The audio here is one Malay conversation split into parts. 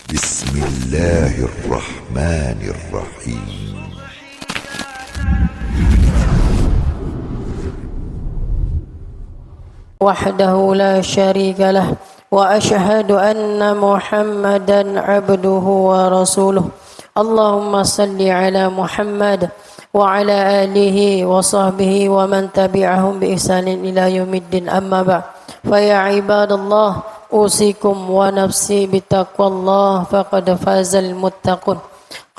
بسم الله الرحمن الرحيم. وحده لا شريك له وأشهد أن محمدا عبده ورسوله. اللهم صل على محمد وعلى آله وصحبه ومن تبعهم بإحسان إلى يوم الدين. أما بعد، فيا عباد الله، أوصيكم ونفسي بتقوى الله فقد فاز المتقون.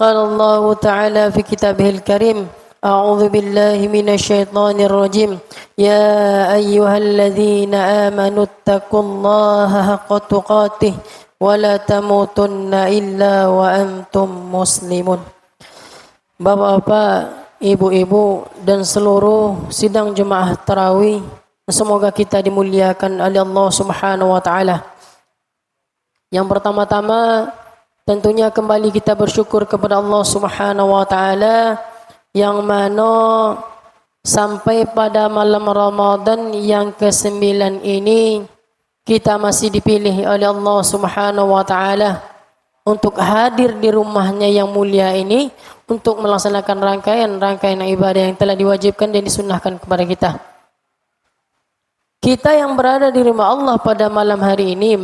قال الله تعالى في كتابه الكريم: أعوذ بالله من الشيطان الرجيم. يا أيها الذين آمنوا اتقوا الله حق تقاته ولا تموتن إلا وأنتم مسلمون. Bapak-bapak, ibu-ibu dan seluruh sidang jemaah tarawih, semoga kita dimuliakan oleh Allah Subhanahu wa taala. Yang pertama-tama tentunya kembali kita bersyukur kepada Allah Subhanahu wa taala yang mana sampai pada malam Ramadan yang ke-9 ini kita masih dipilih oleh Allah Subhanahu wa taala untuk hadir di rumahnya yang mulia ini untuk melaksanakan rangkaian ibadah yang telah diwajibkan dan disunnahkan kepada kita. Kita yang berada di rumah Allah pada malam hari ini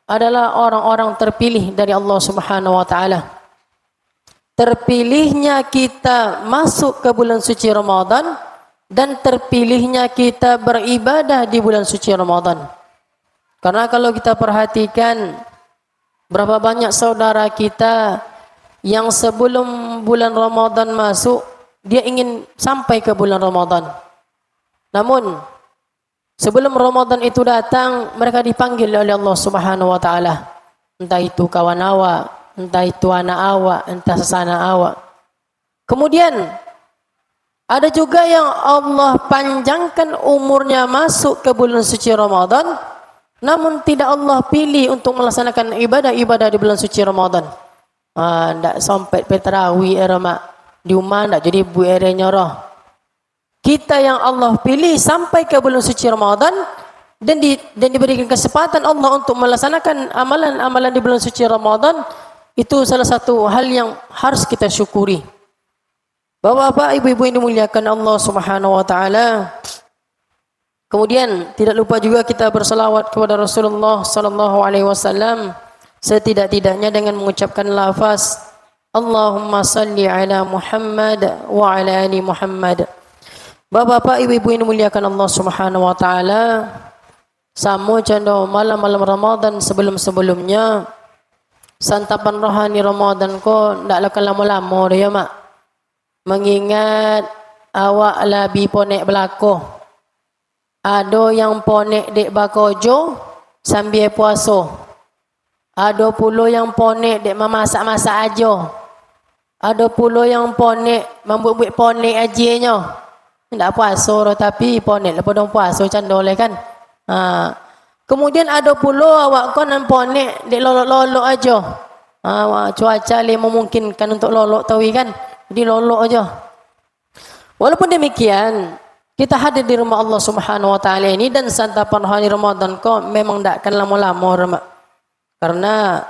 adalah orang-orang terpilih dari Allah Subhanahu wa taala. Terpilihnya kita masuk ke bulan suci Ramadan dan terpilihnya kita beribadah di bulan suci Ramadan. Karena kalau kita perhatikan berapa banyak saudara kita yang sebelum bulan Ramadan masuk dia ingin sampai ke bulan Ramadan. Namun sebelum Ramadan itu datang mereka dipanggil oleh Allah Subhanahu wa taala. Entah itu kawan awak, entah itu anak awak, entah sesana awak. Kemudian ada juga yang Allah panjangkan umurnya masuk ke bulan suci Ramadan, namun tidak Allah pilih untuk melaksanakan ibadah-ibadah di bulan suci Ramadan. Ndak sampai petarawi di rumah ndak jadi bu nyoroh. Kita yang Allah pilih sampai ke bulan suci Ramadan dan diberikan kesempatan Allah untuk melaksanakan amalan-amalan di bulan suci Ramadan, itu salah satu hal yang harus kita syukuri. Bapak-bapak, ibu-ibu yang dimuliakan Allah Subhanahu wa taala. Kemudian tidak lupa juga kita berselawat kepada Rasulullah sallallahu alaihi wasallam setidak-tidaknya dengan mengucapkan lafaz Allahumma salli ala Muhammad wa ala ali Muhammad. Bapak-bapak, ibu-ibu yang dimuliakan Allah Subhanahu wa taala, sama canda malam-malam Ramadan sebelum-sebelumnya santapan rohani Ramadan ko ndaklah lama-lama dah ya mak. Mengingat awak labi ponek belako. Ada yang ponek dek bakojo sambil puasa. Ada pula yang ponek dek memasak-masak aja. Ada pula yang ponek membuat-buat ponek ajinya. Ndak puasa dah tapi ponek lepas dong puasa candole kan. Kemudian ada pula awak kon ponek dek lolok-lolok aja. Cuaca le memungkinkan untuk lolok tahu kan. Jadi lolok aja. Walaupun demikian, kita hadir di rumah Allah Subhanahu wa taala ini dan santapan hari Ramadan kok memang ndak akan lama-lama karena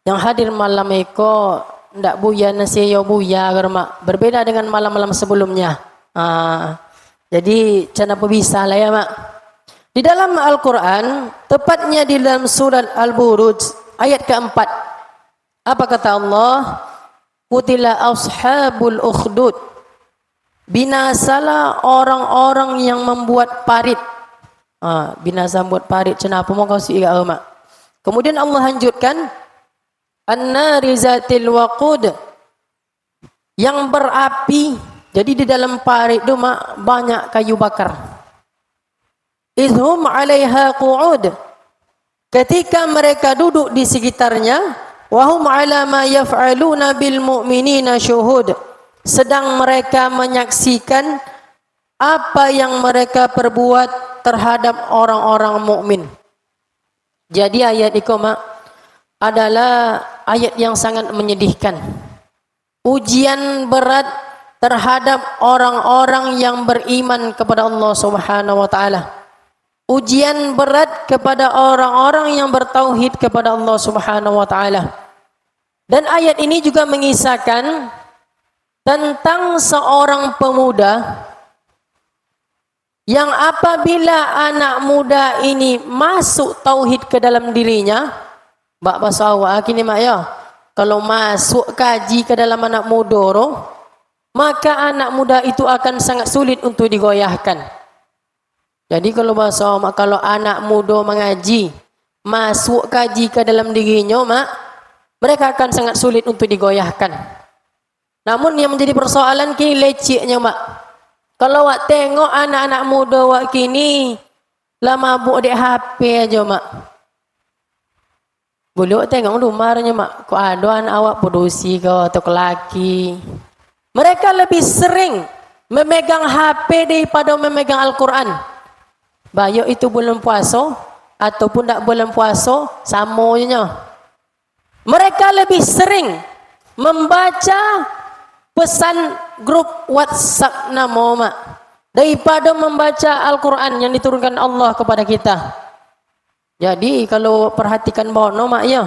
yang hadir malam eko ndak buya nasi yo buya berbeda dengan malam-malam sebelumnya. Jadi cana bisa lah ya mak. Di dalam Al-Quran, tepatnya di dalam surat Al-Buruj ayat keempat, apa kata Allah? Qutila ashabul ukhdud. Binasalah orang-orang yang membuat parit. Binasa membuat parit. Kenapa mau kau siap mak? Kemudian Allah lanjutkan, an-nari zatil waqud, yang berapi. Jadi di dalam parit itu mak banyak kayu bakar. Idhum 'alaiha qu'ud, ketika mereka duduk di sekitarnya, wa hum 'ala ma yaf'aluna bil mu'minina syuhud, sedang mereka menyaksikan apa yang mereka perbuat terhadap orang-orang mukmin. Jadi ayat itu adalah ayat yang sangat menyedihkan. Ujian berat terhadap orang-orang yang beriman kepada Allah Subhanahu wa taala. Ujian berat kepada orang-orang yang bertauhid kepada Allah Subhanahu wa taala. Dan ayat ini juga mengisahkan tentang seorang pemuda yang apabila anak muda ini masuk tauhid ke dalam dirinya, bak bahasa awak kini mak ya, kalau masuk kaji ke dalam anak muda roh, maka anak muda itu akan sangat sulit untuk digoyahkan. Jadi kalau bahasa awak, kalau anak muda mengaji, masuk kaji ke dalam dirinya mak, mereka akan sangat sulit untuk digoyahkan. Namun yang menjadi persoalan kini leciknya mak. Kalau awak tengok anak-anak muda awak kini lah mabuk dek HP aja mak. Boleh awak tengok lumarnya mak. Kok ada anak awak produksi ke atau kelaki. Mereka lebih sering memegang HP daripada memegang Al-Quran. Baik itu bulan puasa ataupun tak bulan puasa, sama je. Mereka lebih sering membaca pesan grup WhatsApp nama mak daripada membaca Al-Quran yang diturunkan Allah kepada kita. Jadi kalau perhatikan bono mak ya,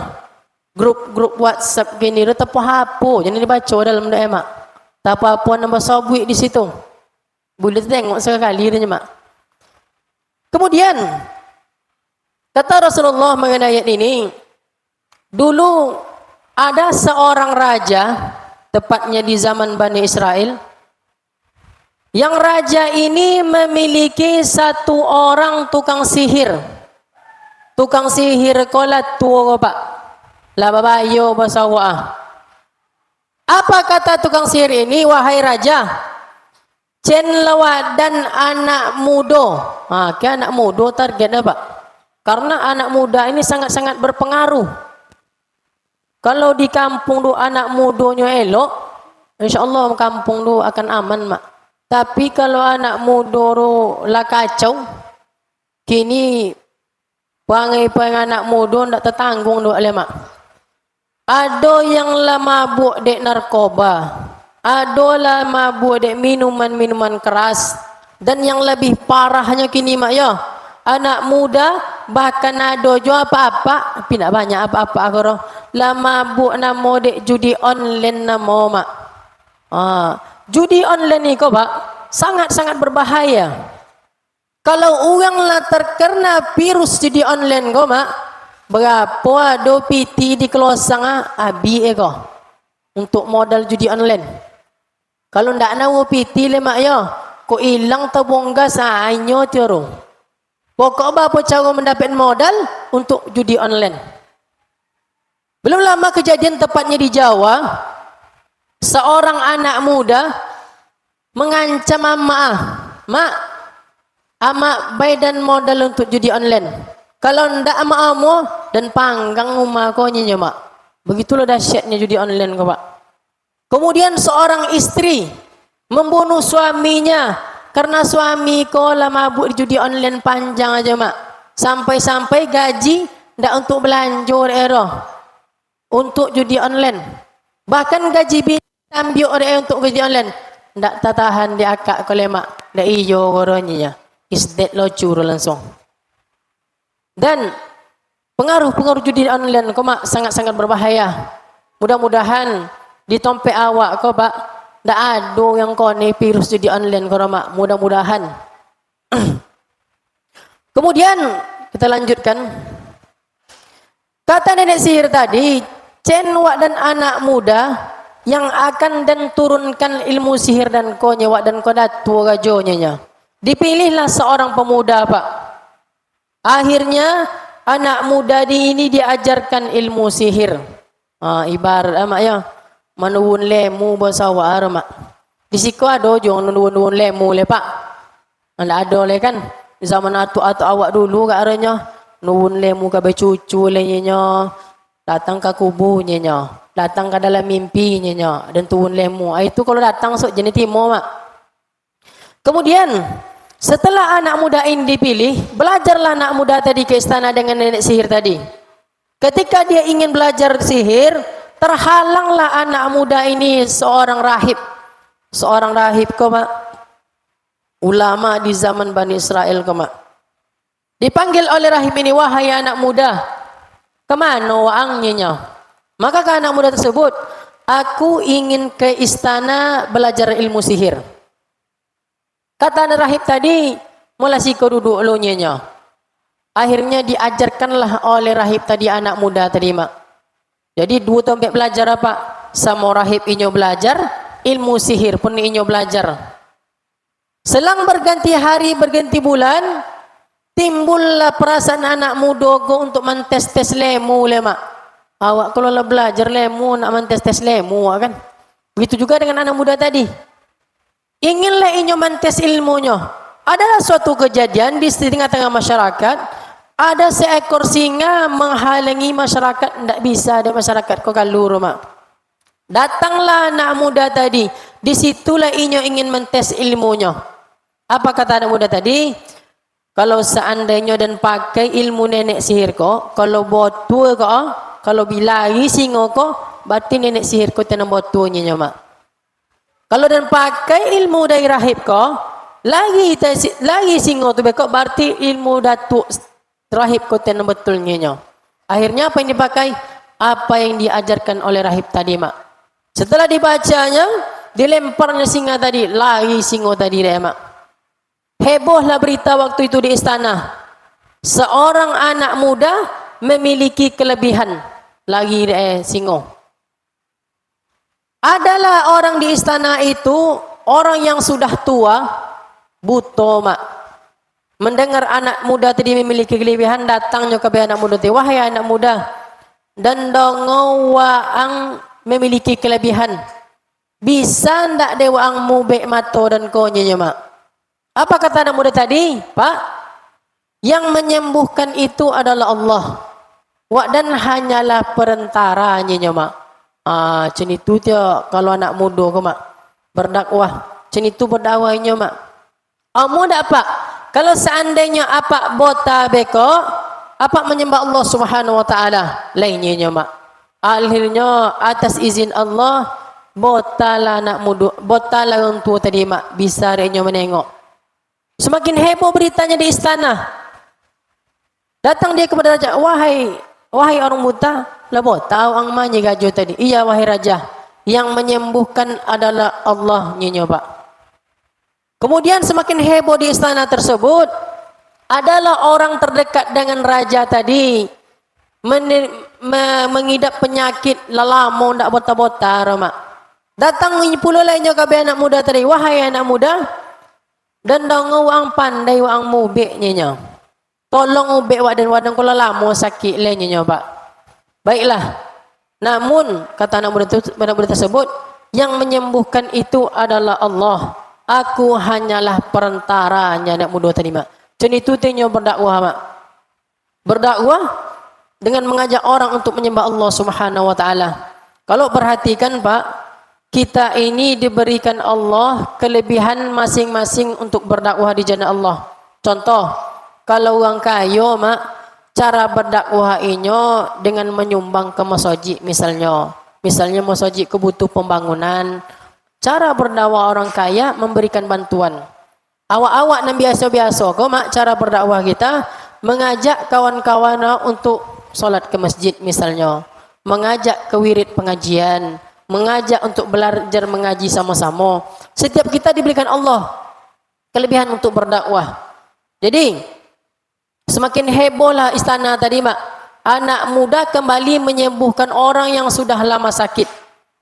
grup-grup WhatsApp gini tetap apa jangan dibaca dalam doa mak. Tak apa-apa nama sabui di situ. Boleh tengok sekali dia mak. Kemudian kata Rasulullah mengenai ayat ini, dulu ada seorang raja, tepatnya di zaman Bani Israel, yang raja ini memiliki satu orang tukang sihir. Tukang sihir kolat tua pak. Lah babayo bahasa awak. Apa kata tukang sihir ini? Wahai raja, cen lawat dan anak muda. Ke anak muda target apa? Karena anak muda ini sangat-sangat berpengaruh. Kalau di kampung tu anak mudanya elok, insya-Allah kampung tu akan aman mak. Tapi kalau anak muda tu lah kacau, kini pangai anak muda ndak tertanggung tu oleh mak. Ada yang lah mabuk dek narkoba, ada lah mabuk dek minuman-minuman keras, dan yang lebih parahnya kini mak ya, anak muda bahkan ada jo apa-apa, tapi nak banyak apa-apa agaro. Lah mabuk nama dek judi online nama mak. Judi online ni kau pak sangat-sangat berbahaya. Kalau orang lah terkena virus judi online kau mak, berapa ada PT di kelosang abi kau untuk modal judi online. Kalau ndak nahu PT le mak ya, kau hilang tabung gas ainyo tiaro. Pokok apa cara mendapat modal untuk judi online. Belum lama kejadian tepatnya di Jawa, seorang anak muda mengancam mak, amak badan modal untuk judi online. Kalau ndak amak amo dan panggang rumah kau nyenyo mak. Begitulah dahsyatnya judi online kau pak. Kemudian seorang istri membunuh suaminya karena suami kau lah mabuk di judi online panjang aja mak. Sampai-sampai gaji ndak untuk belanja era. Untuk judi online, bahkan gaji ambil orang untuk judi online, ndak tahan di akak kalau mak, ndak iyo orangnya, is dead locur langsung. Dan pengaruh judi online kau mak sangat-sangat berbahaya. Mudah-mudahan di tompek awak kau pak, ndak ada yang kau ni virus judi online kau mak. Mudah-mudahan. Kemudian kita lanjutkan. Kata nenek sihir tadi, cenwak dan anak muda yang akan dan turunkan ilmu sihir dan konyewak dan kodatu rajonya. Dipilihlah seorang pemuda pak. Akhirnya anak muda ini diajarkan ilmu sihir. Ibarat mak ya, menuun lemu bahasa awak mak. Di siku ada jong nuun lemu le pak. Anda ada le kan? Zaman atuk-atuk awak dulu kat aranya nuun lemu ka becucu le nya. Datang ke kubuhnya, datang ke dalam mimpinya, dan turun lemu. Itu kalau datang sok jenis timur mak. Kemudian setelah anak muda ini dipilih, belajarlah anak muda tadi ke istana dengan nenek sihir tadi. Ketika dia ingin belajar sihir, terhalanglah anak muda ini seorang rahib. Seorang rahib kau mak, ulama di zaman Bani Israel kau mak. Dipanggil oleh rahib ini, wahai anak muda, kemana waangnya? Maka ke anak muda tersebut, aku ingin ke istana belajar ilmu sihir. Kata anak rahib tadi, mulai si kau duduk lo nyenyo. Akhirnya diajarkanlah oleh rahib tadi anak muda tadi mak. Jadi 2 tahun belajar apa? Sama rahib inyo belajar ilmu sihir pun inyo belajar. Selang berganti hari, berganti bulan, timbullah perasaan anak muda go untuk mentes-tes lemu lemak. Awak kalau lah belajar lemu nak mentes-tes lemu kan. Begitu juga dengan anak muda tadi. Inginlah inyo mentes ilmunya. Adalah suatu kejadian di tengah-tengah masyarakat, ada seekor singa menghalangi masyarakat, tidak bisa ada masyarakat kau kalur mak. Datanglah anak muda tadi. Disitulah inyo ingin mentes ilmunya. Apa kata anak muda tadi? Kalau seandainya dan pakai ilmu nenek sihir kau, kalau botua kau, kalau bilai singo kau, berarti nenek sihir kau tanam botuanya mak. Kalau dan pakai ilmu dari rahib kau, lagi singo tu bekok, berarti ilmu datuk rahib kau tanam betulnya. Akhirnya apa yang dipakai? Apa yang diajarkan oleh rahib tadi mak. Setelah dibacanya, dilemparnya singa tadi, lagi singo tadi deh mak. Hebohlah berita waktu itu di istana. Seorang anak muda memiliki kelebihan, lagi singo. Adalah orang di istana itu orang yang sudah tua, buto mak. Mendengar anak muda tadi memiliki kelebihan, datangnya ke anak muda tadi, wahai anak muda, dan dongo waang memiliki kelebihan, bisa ndak dewaang mubek mato dan konyanya mak. Apa kata anak muda tadi? Pak, yang menyembuhkan itu adalah Allah. Dan hanyalah perentaranya mak. Cen itu dia kalau anak muda ke mak berdakwah. Cen itu berdakwahnya mak. Muda apa? Kalau seandainya apa bota beko, apa menyembah Allah Subhanahu wa taala lainnya mak. Akhirnya atas izin Allah botalah anak muda, botalah orang tua tadi mak bisa dia menengok. Semakin heboh beritanya di istana. Datang dia kepada raja, wahai orang buta, lebo tahu ang manya gajo tadi. Iya wahai raja, yang menyembuhkan adalah Allah nyenyo pak. Kemudian semakin heboh di istana tersebut adalah orang terdekat dengan raja tadi mengidap penyakit lelamo ndak bota-bota mak. Datang pula lainnya ke anak muda tadi, wahai anak muda, dan dongo wang pandai wang mubek nyenyo. Tolong ubek wadan kalau lama sakit le nyenyo pak. Baiklah. Namun kata anak muda tersebut, yang menyembuhkan itu adalah Allah. Aku hanyalah perantaranya anak muda tadi mak. Jadi itu tenyo berdakwah mak. Berdakwah dengan mengajak orang untuk menyembah Allah Subhanahu wa taala. Kalau perhatikan pak, kita ini diberikan Allah kelebihan masing-masing untuk berdakwah di jalan Allah. Contoh, kalau orang kaya mak, cara berdakwah inyo dengan menyumbang ke masjid misalnya. Misalnya masjid kebutuh pembangunan. Cara berdakwah orang kaya memberikan bantuan. Awak-awak yang biasa-biasa kok mak, cara berdakwah kita mengajak kawan-kawan untuk solat ke masjid misalnya. Mengajak ke wirid pengajian. Mengajak untuk belajar mengaji sama-sama. Setiap kita diberikan Allah kelebihan untuk berdakwah. Jadi semakin hebohlah istana tadi mak. Anak muda kembali menyembuhkan orang yang sudah lama sakit.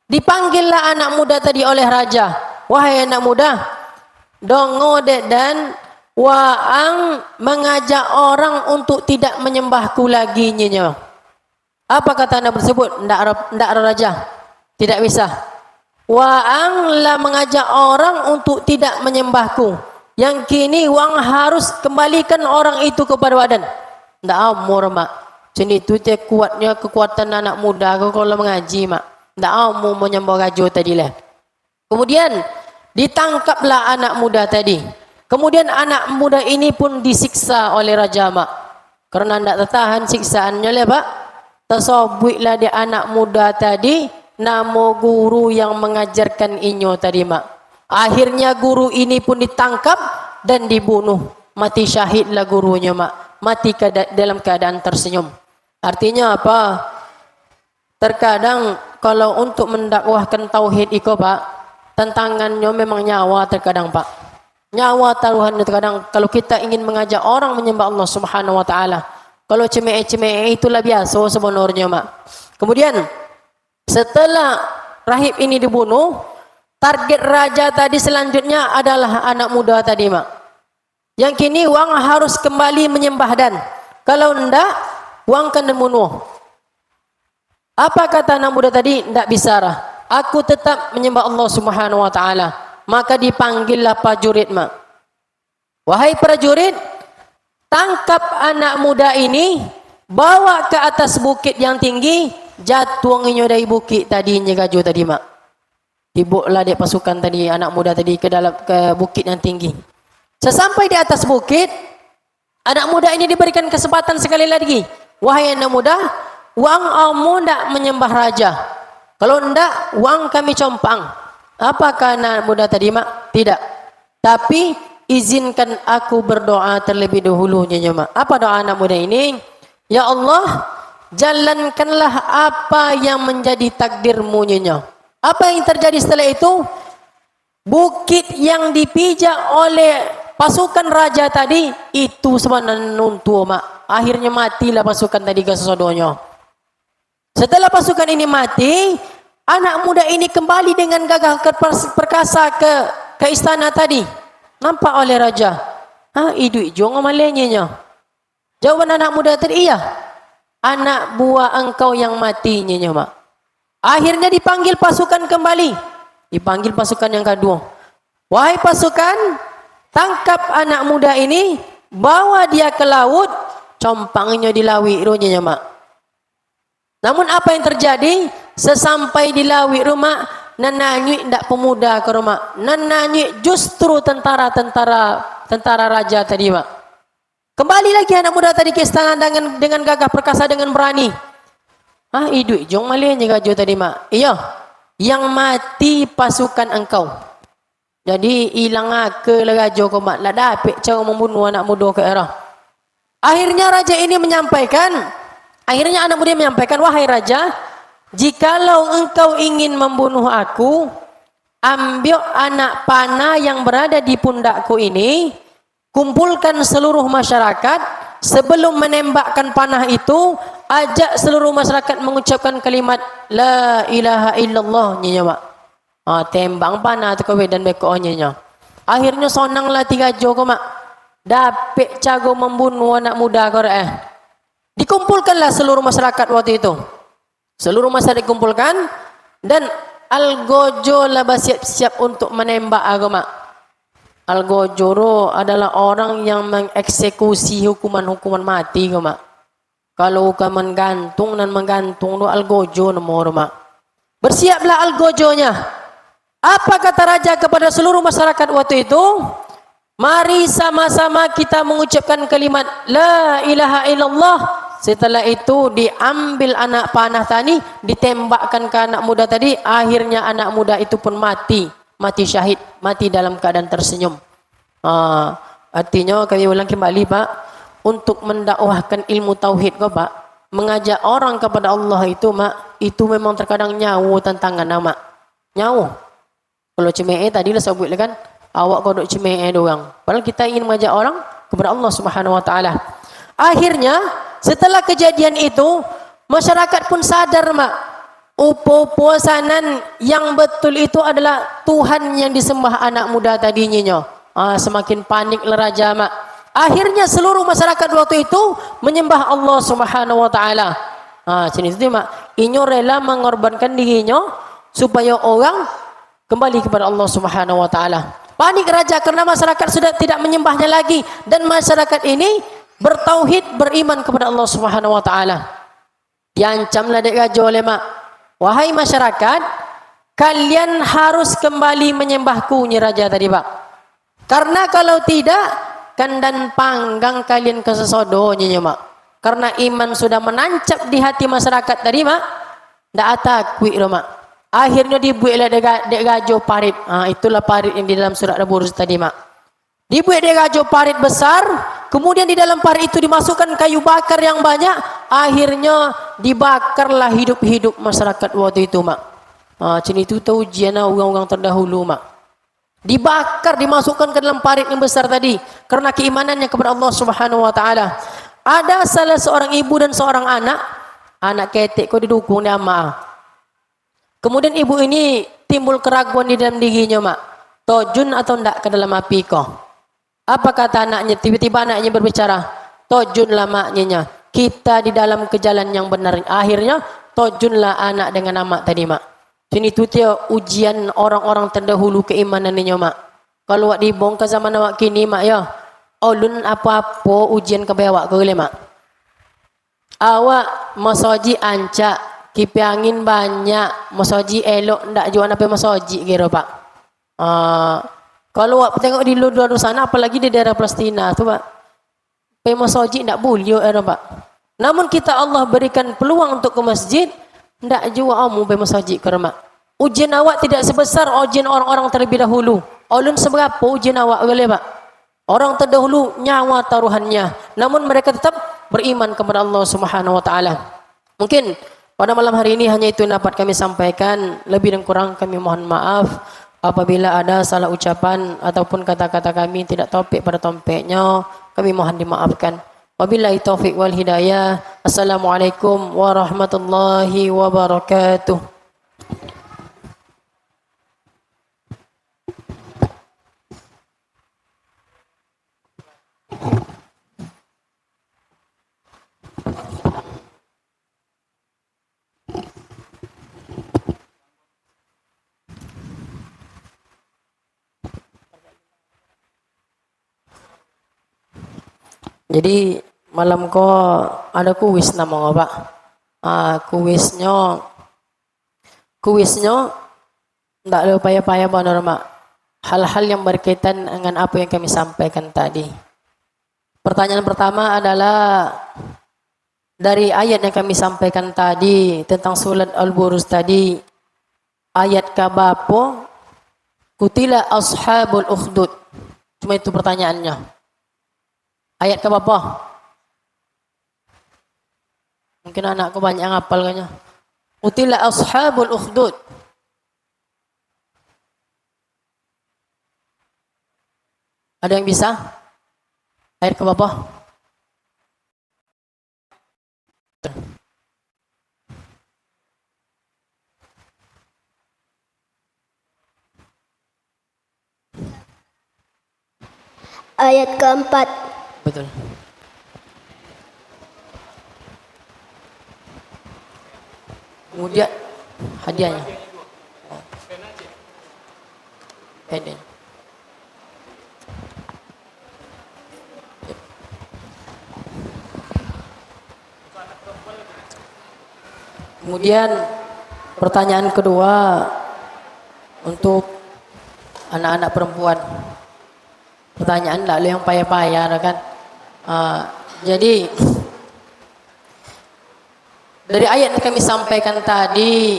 Dipanggillah anak muda tadi oleh raja. Wahai anak muda, dongo dan waang mengajak orang untuk tidak menyembahku lagi nyenyo. Apa kata anak tersebut? Ndak raja. Tidak bisa. Waang lah mengajak orang untuk tidak menyembahku. Yang kini wang harus kembalikan orang itu kepada wadan. Tidak amur mak. Jadi itu dia kuatnya kekuatan anak muda kalau mengaji mak. Tidak amur menyembah gajo tadi lah. Kemudian ditangkaplah anak muda tadi. Kemudian anak muda ini pun disiksa oleh raja mak. Karena tidak tertahan siksaannya lah pak. Tersobiklah dia anak muda tadi. Namo guru yang mengajarkan inyo tadi mak. Akhirnya guru ini pun ditangkap dan dibunuh. Mati syahidlah gurunya mak. Mati dalam keadaan tersenyum. Artinya apa? terkadang kalau untuk mendakwahkan tauhid iko Pak, tantangannya memang nyawa terkadang Pak. Nyawa taruhannya terkadang kalau kita ingin mengajak orang menyembah Allah Subhanahu wa taala. Kalau cemee-cemee itulah biasa sebenarnya Mak. Kemudian setelah rahib ini dibunuh, target raja tadi selanjutnya adalah anak muda tadi Mak. Yang kini Wang harus kembali menyembah dan kalau enggak Wang akan dibunuh. Apa kata anak muda tadi? Tidak bisa lah. Aku tetap menyembah Allah Subhanahu wa taala. Maka dipanggillah prajurit Mak. Wahai prajurit, tangkap anak muda ini, bawa ke atas bukit yang tinggi, jatuhnya dari bukit tadi nyegaju tadi Mak. Dibuklah dia pasukan tadi, anak muda tadi ke bukit yang tinggi. Sesampai di atas bukit, anak muda ini diberikan kesempatan sekali lagi. Wahai anak muda, Wang kamu tidak menyembah raja. Kalau tidak, Wang kami compang. Apakah anak muda tadi Mak? Tidak. Tapi izinkan aku berdoa terlebih dahulu Nyonya Mak. Apa doa anak muda ini? Ya Allah, jalankanlah apa yang menjadi takdirmu Nyonya. Apa yang terjadi setelah itu? Bukit yang dipijak oleh pasukan raja tadi itu sebenarnya nuntu Mak. Akhirnya matilah pasukan tadi ke sesodonyo. Setelah pasukan ini mati, anak muda ini kembali dengan gagah perkasa ke istana tadi. Nampak oleh raja. Idu jong malenya. Jawaban anak muda tadi, iya. Anak buah engkau yang mati Nyonya Mak. Akhirnya dipanggil pasukan kembali. Dipanggil pasukan yang kedua. Wahai pasukan, tangkap anak muda ini, bawa dia ke laut, compangnya dilawi Nyonya Mak. Namun apa yang terjadi? Sesampai di lawi rumah, nananyui tidak pemuda ke rumah. Nananyui justru tentara raja tadi Mak. Kembali lagi anak muda tadi ke istana dengan gagah perkasa, dengan berani. Idu jong malenya gajo tadi Mak. Iya, yang mati pasukan engkau. Jadi hilang ke gajo kau Mak. Lah dapat cara membunuh anak muda ke era. Akhirnya raja ini menyampaikan. Akhirnya anak muda menyampaikan, wahai raja, jikalau engkau ingin membunuh aku, ambil anak panah yang berada di pundakku ini, kumpulkan seluruh masyarakat, sebelum menembakkan panah itu, ajak seluruh masyarakat mengucapkan kalimat La ilaha illallah Nyonya Mak. Tembang panah tu kowe dan beko Nyonya. Akhirnya sonanglah 3 joko Mak. Dapet cago membunuh anak muda kau Dikumpulkanlah seluruh masyarakat waktu itu. Seluruh masyarakat dikumpulkan dan Algojo lah bersiap-siap untuk menembak agama. Algojo adalah orang yang mengeksekusi hukuman mati Mak. Kalau hukuman gantung dan menggantung itu Algojo nomor Mak. Bersiaplah Algojonya. Apa kata raja kepada seluruh masyarakat waktu itu? Mari sama-sama kita mengucapkan kalimat La ilaha illallah. Setelah itu diambil anak panah tadi, ditembakkan ke anak muda tadi. Akhirnya anak muda itu pun mati syahid, mati dalam keadaan tersenyum. Artinya kami ulang kembali Pak, untuk mendakwahkan ilmu tauhid kau Pak, mengajak orang kepada Allah itu Mak, itu memang terkadang nyawa tantangan Mak. Nyawa. Kalau cemee tadi lah sebut kan, awak kau duk cemee doang. Padahal kita ingin mengajak orang kepada Allah Subhanahu wa taala. Akhirnya setelah kejadian itu, masyarakat pun sadar Mak, upo-uposanan yang betul itu adalah Tuhan yang disembah anak muda tadinya. Semakin paniklah raja Mak. Akhirnya seluruh masyarakat waktu itu menyembah Allah Subhanahu wa taala. Sini itu Mak, inyo rela mengorbankan dirinya supaya orang kembali kepada Allah Subhanahu wa taala. Panik raja karena masyarakat sudah tidak menyembahnya lagi dan masyarakat ini bertauhid, beriman kepada Allah Subhanahu wa taala. Diancamlah dek gajo oleh Mak. Wahai masyarakat, kalian harus kembali menyembahku ni raja tadi Pak. Karena kalau tidak, kandan panggang kalian ke sesodonya Mak. Karena iman sudah menancap di hati masyarakat tadi Mak. Ndak takwi loh Mak. Akhirnya dibuatlah dek gajo parit. Itulah parit yang di dalam surat Al-Burj tadi Mak. Dibuat dek gajo parit besar. Kemudian di dalam parit itu dimasukkan kayu bakar yang banyak. Akhirnya dibakarlah hidup-hidup masyarakat waktu itu, mak. Macam itu tahu ujian orang-orang terdahulu, mak. Dibakar, dimasukkan ke dalam parit yang besar tadi karena keimanannya kepada Allah Subhanahu wa taala. Ada salah seorang ibu dan seorang anak ketek kau didukung ni ama. Kemudian ibu ini timbul keraguan di dalam dirinya, mak. Tojun atau ndak ke dalam api kau? Apa kata anaknya? Tiba-tiba anaknya berbicara, tojunlah maknya. Kita di dalam ke jalan yang benar. Akhirnya tojunlah anak dengan amak tadi, mak. Sini tu dia ujian orang-orang terdahulu keimanannya, mak. Kalau awak dibong ke zaman awak kini, mak ya. Ulun apa-apa ujian ke awak ke boleh, mak. Awak masaji ancak, kipi angin banyak, masaji elok ndak jual apa masaji kira, pak. Kalau awak tengok di luar sana, apalagi di daerah Palestina tu, pak. Masaji ndak boleh, pak. Namun kita Allah berikan peluang untuk ke masjid, ndak jua amu masaji ke mak. Ujian awak tidak sebesar ujian orang-orang terlebih dahulu. Ulun seberapa ujian awak boleh, pak. Orang terdahulu nyawa taruhannya, namun mereka tetap beriman kepada Allah Subhanahu wa taala. Mungkin pada malam hari ini hanya itu yang dapat kami sampaikan. Lebih dan kurang kami mohon maaf apabila ada salah ucapan ataupun kata-kata kami tidak topik pada tompeknya, kami mohon dimaafkan. Wabillahi taufik wal hidayah. Assalamualaikum warahmatullahi wabarakatuh. Jadi malam ko ada kuis nama pak. Kuisnya tidak ada payah-payah benar, mak. Hal-hal yang berkaitan dengan apa yang kami sampaikan tadi. Pertanyaan pertama adalah dari ayat yang kami sampaikan tadi tentang surat Al-Buruj tadi, ayat kabapo kutila ashabul ukhdud. Cuma itu pertanyaannya. Ayat ke berapa? Mungkin anakku banyak yang hafal kayaknya. Utila ashabul ukhdud. Ada yang bisa? Ayat ke berapa? Ayat keempat. Betul. Kemudian hadiahnya. Hadiah. Kemudian pertanyaan kedua untuk anak-anak perempuan. Pertanyaan lalu yang payah-payah kan. Jadi dari ayat yang kami sampaikan tadi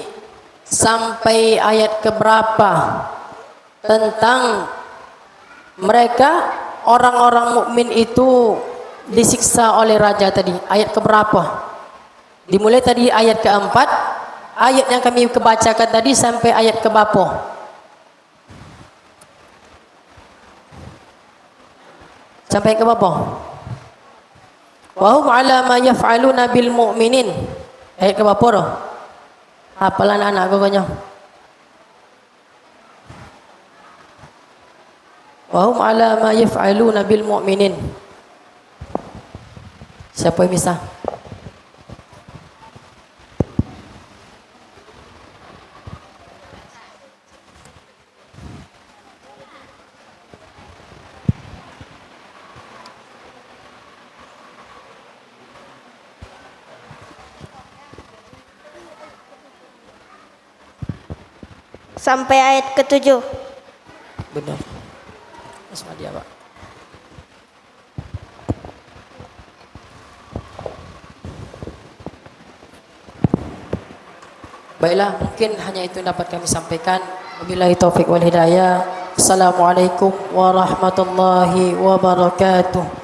sampai ayat keberapa tentang mereka orang-orang mukmin itu disiksa oleh raja tadi, ayat keberapa? Dimulai tadi ayat keempat, ayat yang kami kebacakan tadi sampai ayat keberapa? Sampai ke berapa? Wa hum ala ma yaf'aluna bil mu'minin. Ayat ke berapa dah? Hafalan anak pokoknya. Wa hum ala ma yaf'aluna bil mu'minin. Siapa yang bisa? Sampai ayat ke-7. Benar. Asma dia, Pak. Baiklah, mungkin hanya itu yang dapat kami sampaikan. Wabillahi taufik wal hidayah. Assalamualaikum warahmatullahi wabarakatuh.